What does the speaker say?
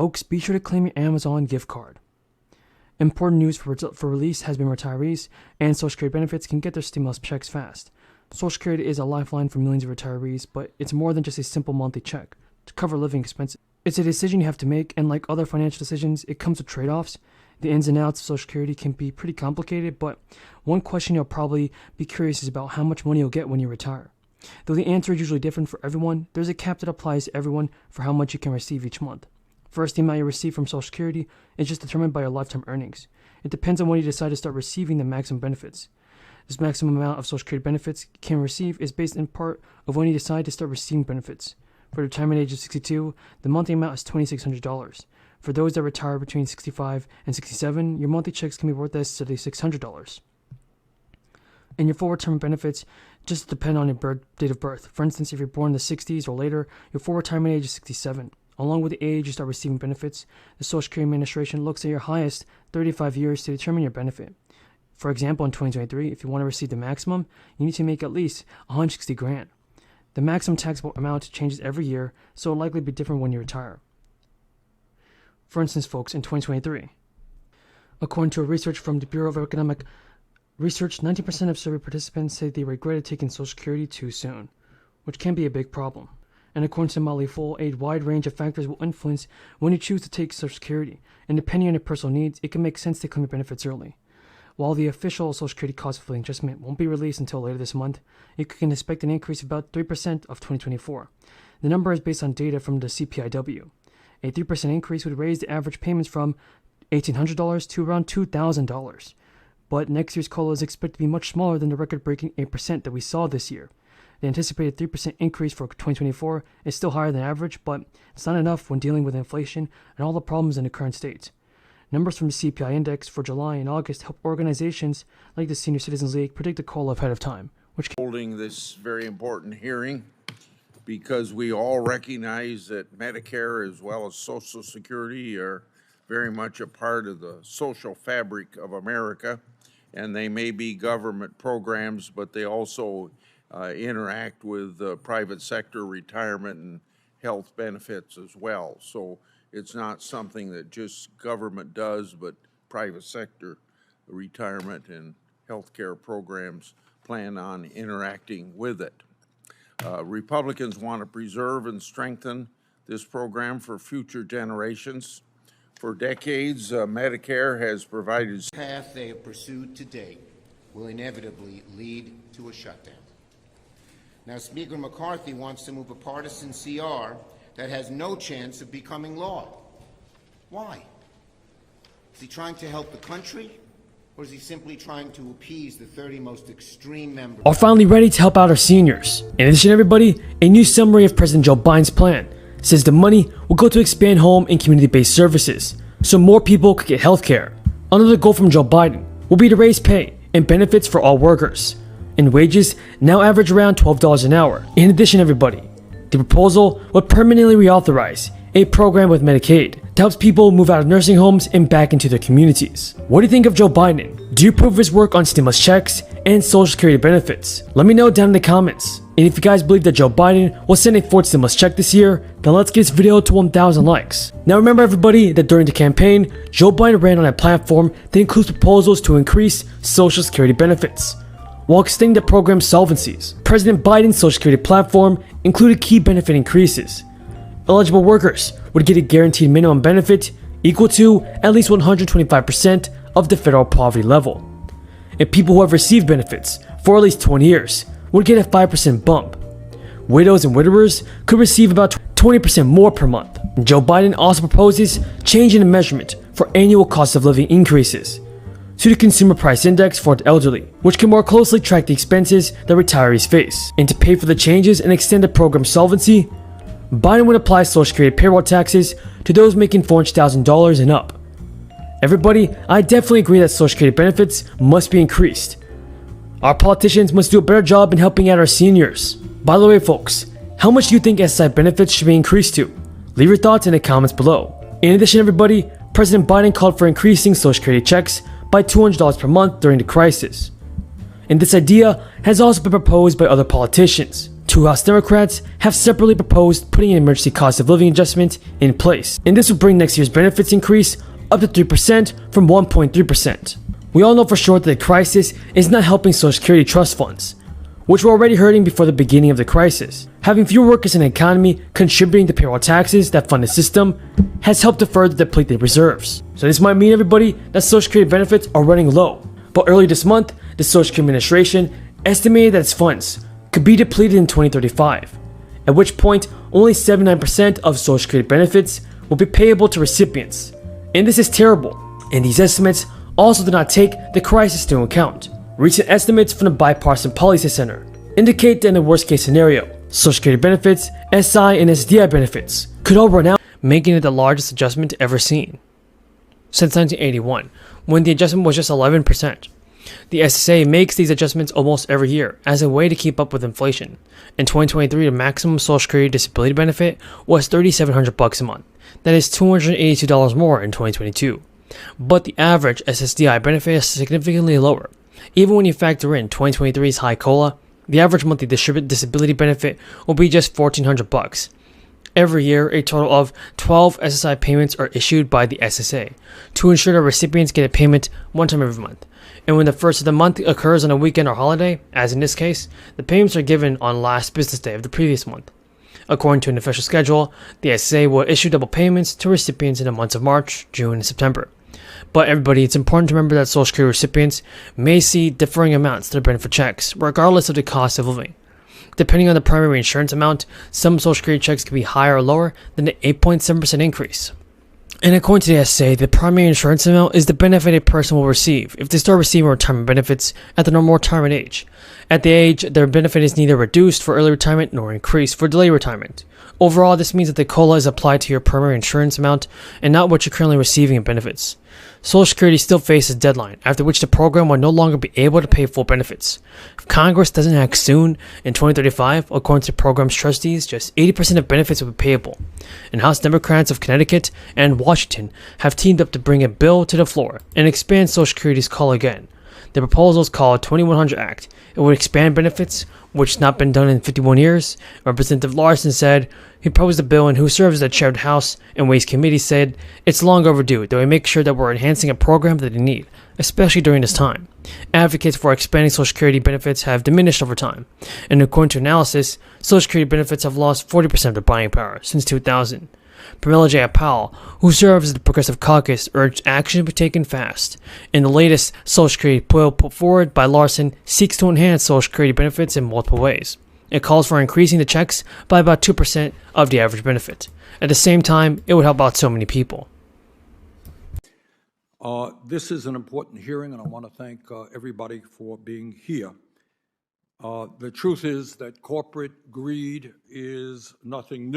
Folks, be sure to claim your Amazon gift card. Important news for release has been retirees and Social Security benefits can get their stimulus checks fast. Social Security is a lifeline for millions of retirees, but it's more than just a simple monthly check to cover living expenses. It's a decision you have to make, and like other financial decisions, it comes with trade-offs. The ins and outs of Social Security can be pretty complicated, but one question you'll probably be curious is about how much money you'll get when you retire. Though the answer is usually different for everyone, there's a cap that applies to everyone for how much you can receive each month. First, the amount you receive from Social Security is just determined by your lifetime earnings. It depends on when you decide to start receiving the maximum benefits. This maximum amount of Social Security benefits you can receive is based in part of when you decide to start receiving benefits. For the retirement age of 62, the monthly amount is $2,600. For those that retire between 65 and 67, your monthly checks can be worth as steady $600. And your full retirement benefits just depend on your date of birth. For instance, if you're born in the 60s or later, your full retirement age is 67. Along with the age you start receiving benefits, the Social Security Administration looks at your highest 35 years to determine your benefit. For example, in 2023, if you want to receive the maximum, you need to make at least $160,000. The maximum taxable amount changes every year, so it'll likely be different when you retire. For instance, folks, in 2023, according to a research from the Bureau of Economic Research, 90% of survey participants say they regretted taking Social Security too soon, which can be a big problem. And according to Motley Fool, a wide range of factors will influence when you choose to take Social Security, and depending on your personal needs, it can make sense to claim your benefits early. While the official Social Security cost of living adjustment won't be released until later this month, you can expect an increase of about 3% of 2024. The number is based on data from the CPIW. A 3% increase would raise the average payments from $1,800 to around $2,000. But next year's COLA is expected to be much smaller than the record-breaking 8% that we saw this year. The anticipated 3% increase for 2024 is still higher than average, but it's not enough when dealing with inflation and all the problems in the current state. Numbers from the CPI index for July and August help organizations like the Senior Citizens League predict the COLA ahead of time. Holding this very important hearing because we all recognize that Medicare as well as Social Security are very much a part of the social fabric of America, and they may be government programs, but they also interact with private sector retirement and health benefits as well. So it's not something that just government does, but private sector retirement and healthcare programs plan on interacting with it. Republicans want to preserve and strengthen this program for future generations. For decades, Medicare has provided. The path they have pursued to date will inevitably lead to a shutdown. Now, Speaker McCarthy wants to move a partisan CR that has no chance of becoming law. Why? Is he trying to help the country, or is he simply trying to appease the 30 most extreme members? Are finally ready to help out our seniors. In addition, everybody, a new summary of President Joe Biden's plan says the money will go to expand home and community-based services so more people could get health care. Another goal from Joe Biden will be to raise pay and benefits for all workers, and wages now average around $12 an hour. In addition, everybody, the proposal would permanently reauthorize a program with Medicaid that helps people move out of nursing homes and back into their communities. What do you think of Joe Biden? Do you approve of his work on stimulus checks and Social Security benefits? Let me know down in the comments. And if you guys believe that Joe Biden will send a fourth stimulus check this year, then let's get this video to 1,000 likes. Now remember, everybody, that during the campaign, Joe Biden ran on a platform that includes proposals to increase Social Security benefits while extending the program's solvencies. President Biden's Social Security platform included key benefit increases. Eligible workers would get a guaranteed minimum benefit equal to at least 125% of the federal poverty level. And people who have received benefits for at least 20 years would get a 5% bump. Widows and widowers could receive about 20% more per month. And Joe Biden also proposes changing the measurement for annual cost of living increases to the Consumer Price Index for the elderly, which can more closely track the expenses that retirees face. And to pay for the changes and extend the program's solvency, Biden would apply Social Security payroll taxes to those making $400,000 and up. Everybody, I definitely agree that Social Security benefits must be increased. Our politicians must do a better job in helping out our seniors. By the way, folks, how much do you think SSI benefits should be increased to? Leave your thoughts in the comments below. In addition, everybody, President Biden called for increasing Social Security checks by $200 per month during the crisis. And this idea has also been proposed by other politicians Two House Democrats have separately proposed putting an emergency cost of living adjustment in place, and this would bring next year's benefits increase up to 3% from 1.3%. We all know for sure that the crisis is not helping Social Security trust funds, which were already hurting before the beginning of the crisis. Having fewer workers in the economy contributing to payroll taxes that fund the system has helped to further deplete their reserves. So this might mean, everybody, that Social Security benefits are running low. But early this month, the Social Security Administration estimated that its funds could be depleted in 2035, at which point only 79% of Social Security benefits will be payable to recipients. And this is terrible, and these estimates also do not take the crisis into account. Recent estimates from the Bipartisan Policy Center indicate that in the worst case scenario, Social Security benefits, SI and SDI benefits could all run out, making it the largest adjustment ever seen since 1981, when the adjustment was just 11%. The SSA makes these adjustments almost every year as a way to keep up with inflation. In 2023, the maximum Social Security disability benefit was $3,700 a month. That is $282 more in 2022. But the average SSDI benefit is significantly lower. Even when you factor in 2023's high COLA, the average monthly disability benefit will be just $1,400. Every year, a total of 12 SSI payments are issued by the SSA to ensure that recipients get a payment one time every month. And when the first of the month occurs on a weekend or holiday, as in this case, the payments are given on last business day of the previous month. According to an official schedule, the SSA will issue double payments to recipients in the months of March, June, and September. But everybody, it's important to remember that Social Security recipients may see differing amounts to their benefit checks, regardless of the cost of living. Depending on the primary insurance amount, some Social Security checks can be higher or lower than the 8.7% increase. And according to the SSA, the primary insurance amount is the benefit a person will receive if they start receiving retirement benefits at the normal retirement age. At the age, their benefit is neither reduced for early retirement nor increased for delayed retirement. Overall, this means that the COLA is applied to your primary insurance amount and not what you're currently receiving in benefits. Social Security still faces a deadline, after which the program will no longer be able to pay full benefits. If Congress doesn't act soon, in 2035, according to the program's trustees, just 80% of benefits will be payable. And House Democrats of Connecticut and Washington have teamed up to bring a bill to the floor and expand Social Security's COLA again. The proposal is called 2100 Act. It would expand benefits, which has not been done in 51 years. Representative Larson said he proposed a bill, and who serves as the chair of the House and Ways Committee said it's long overdue, though we make sure that we're enhancing a program that they need, especially during this time. Advocates for expanding Social Security benefits have diminished over time, and according to analysis, Social Security benefits have lost 40% of their buying power since 2000. Pramila Jayapal, who serves as the Progressive Caucus, urged action to be taken fast. And the latest Social Security bill put forward by Larson seeks to enhance Social Security benefits in multiple ways. It calls for increasing the checks by about 2% of the average benefit. At the same time, it would help out so many people. This is an important hearing, and I want to thank everybody for being here. The truth is that corporate greed is nothing new.